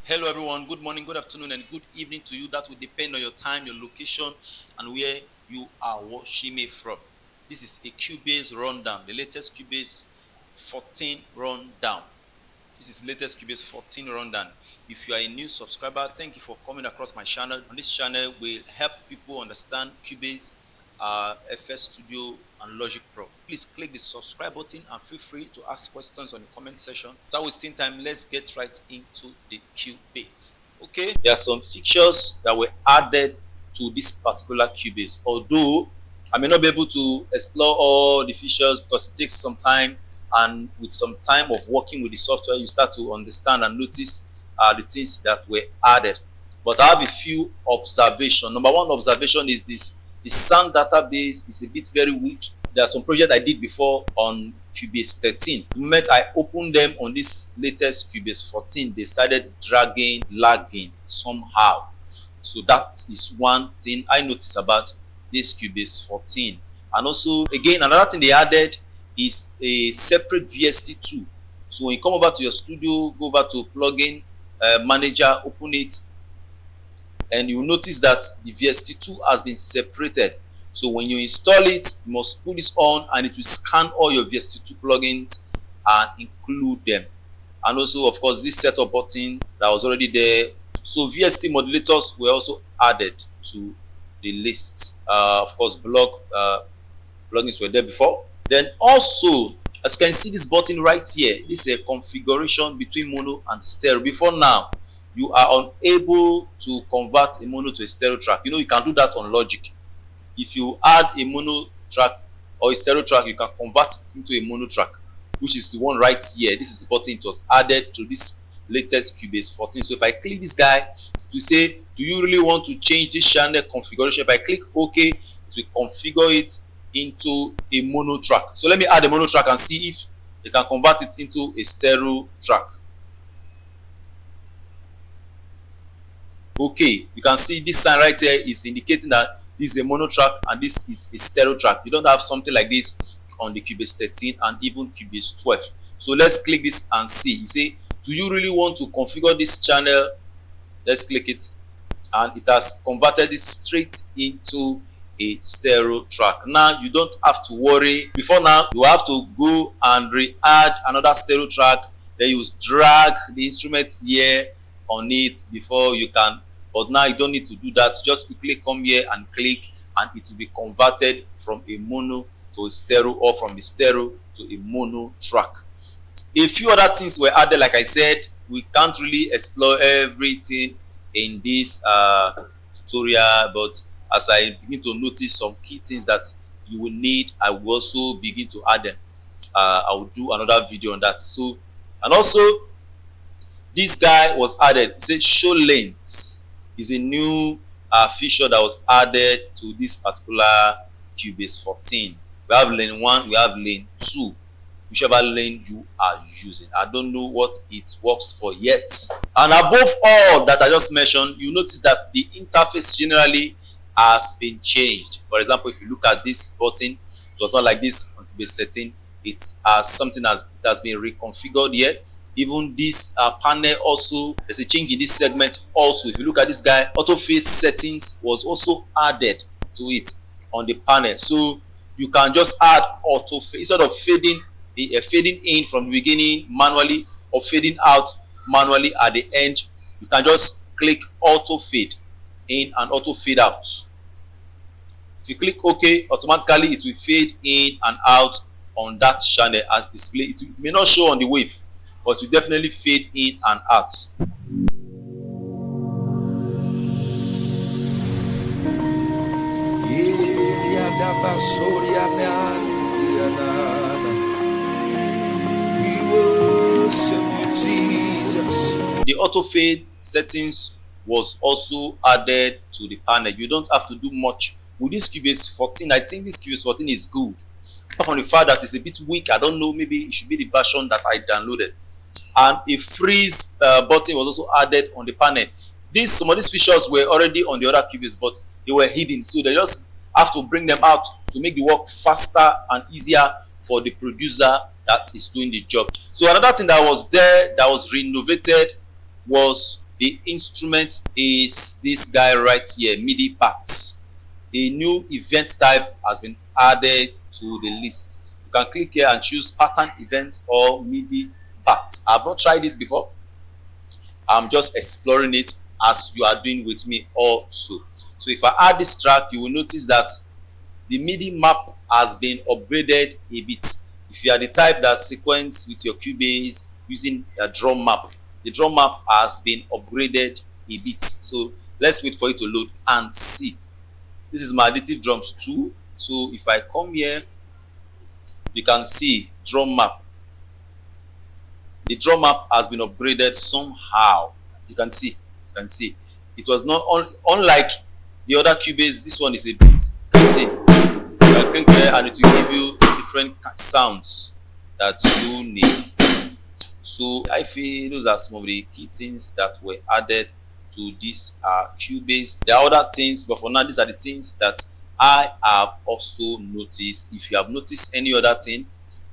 Hello everyone, good morning, good afternoon and good evening to you. That will depend on your time, your location and where you are watching me from. This is a Cubase rundown, the latest Cubase 14 rundown. This is latest Cubase 14 rundown. If you are a new subscriber, thank you for coming across my channel. On this channel, we'll help people understand Cubase, FS Studio, and Logic Pro. Please click the subscribe button and feel free to ask questions on the comment section. Without wasting time, let's get right into the Cubase. Okay, there are some features that were added to this particular Cubase. Although I may not be able to explore all the features because it takes some time, and with some time of working with the software you start to understand and notice the things that were added. But I have a few observations. Number one observation is this: the sound database is a bit very weak. There are some projects I did before on Cubase 13. The moment I opened them on this latest Cubase 14, they started dragging, lagging somehow. So that is one thing I noticed about this Cubase 14. And also, again, another thing they added is a separate VST2. So when you come over to your studio, go over to plugin manager, open it, and you notice that the VST2 has been separated. So when you install it, you must put this on and it will scan all your VST2 plugins and include them. And also, of course, this setup button that was already there. So VST modulators were also added to the list. Of course, block plugins were there before. Then also, as you can see this button right here, this is a configuration between mono and stereo. Before now, you are unable to convert a mono to a stereo track. You know, you can do that on Logic. If you add a mono track or a stereo track, you can convert it into a mono track, which is the one right here. This is the button. It was added to this latest Cubase 14. So if I click this guy to say, do you really want to change this channel configuration? If I click OK, it will configure it into a mono track. So let me add a mono track and see if you can convert it into a stereo track. Okay, you can see this sign right here is indicating that this is a mono track and this is a stereo track. You don't have something like this on the Cubase 13 and even Cubase 12. So let's click this and see. You say, do you really want to configure this channel? Let's click it, and it has converted it straight into a stereo track. Now you don't have to worry. Before now, you have to go and re-add another stereo track. Then you drag the instrument here on it before you can. But now you don't need to do that. Just quickly come here and click, and it will be converted from a mono to a stereo, or from a stereo to a mono track. A few other things were added. Like I said, we can't really explore everything in this tutorial, but as I begin to notice some key things that you will need, I will also begin to add them. I will do another video on that. So, and also this guy was added. It says show lengths is a new feature that was added to this particular Cubase 14. We have lane 1, we have lane 2, whichever lane you are using. I don't know what it works for yet. And above all that I just mentioned, you notice that the interface generally has been changed. For example, if you look at this button, it was not like this on Cubase 13. It has something that has been reconfigured here. Even this panel also, there's a change in this segment also. If you look at this guy, auto fade settings was also added to it on the panel. So you can just add auto fade instead of fading in from the beginning manually or fading out manually at the end. You can just click auto fade in and auto fade out. If you click OK, automatically it will fade in and out on that channel as displayed. It may not show on the wave, but it will definitely fade in and out. The auto fade settings was also added to the panel. You don't have to do much with this Cubase 14. I think this Cubase 14 is good. Apart from the fact that it's a bit weak, I don't know, maybe it should be the version that I downloaded. And a freeze button was also added on the panel. Some of these features were already on the other Cubase, but they were hidden, so they just have to bring them out to make the work faster and easier for the producer that is doing the job. So another thing that was there that was renovated was The instrument is this guy right here, Midi parts. A new event type has been added to the list. You can click here and choose pattern event or Midi part. I've not tried it before. I'm just exploring it as you are doing with me also. So if I add this track, you will notice that the Midi map has been upgraded a bit. If you are the type that sequence with your Cubase using a drum map, the drum map has been upgraded a bit. So let's wait for it to load and see. This is my additive drums too. So if I come here, you can see drum map. The drum map has been upgraded somehow. You can see. It was not unlike the other Cubase. This one is a bit. You can see. You can click here and it will give you different sounds that you need. So I feel those are some of the key things that were added to this Cubase. There are other things, but for now these are the things that I have also noticed. If you have noticed any other thing,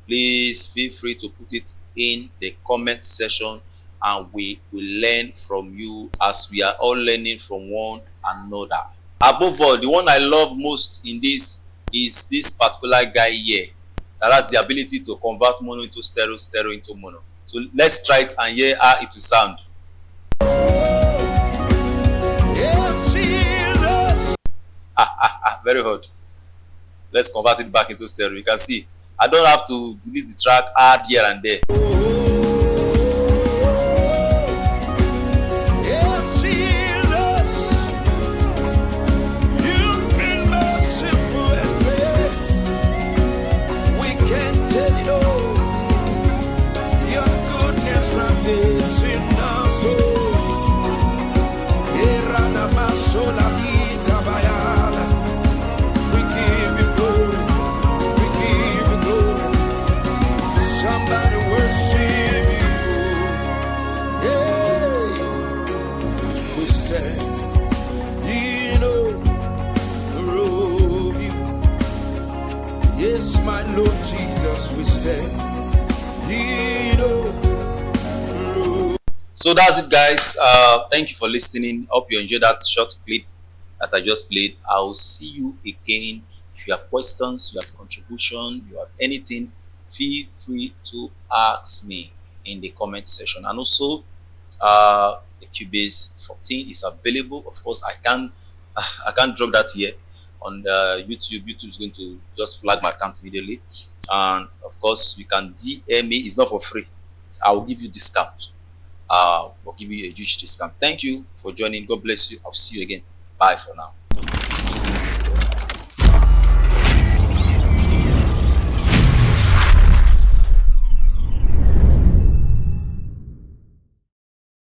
please feel free to put it in the comment section and we will learn from you as we are all learning from one another. Above all, the one I love most in this is this particular guy here that has the ability to convert mono into stereo, stereo into mono. So let's try it and hear how it will sound. Very hard. Let's convert it back into stereo. You can see I don't have to delete the track, add here and there. Yes, my Lord Jesus, we stand. So that's it, guys. Thank you for listening. Hope you enjoyed that short clip that I just played. I'll see you again. If you have questions, you have contribution, you have anything, feel free to ask me in the comment section. And also, the Cubase 14 is available. Of course, I can't drop that here on YouTube. YouTube is going to just flag my account immediately. And of course, you can DM me. It's not for free. I will give you discount. I'll give you a huge discount. Thank you for joining. God bless you. I'll see you again. Bye for now.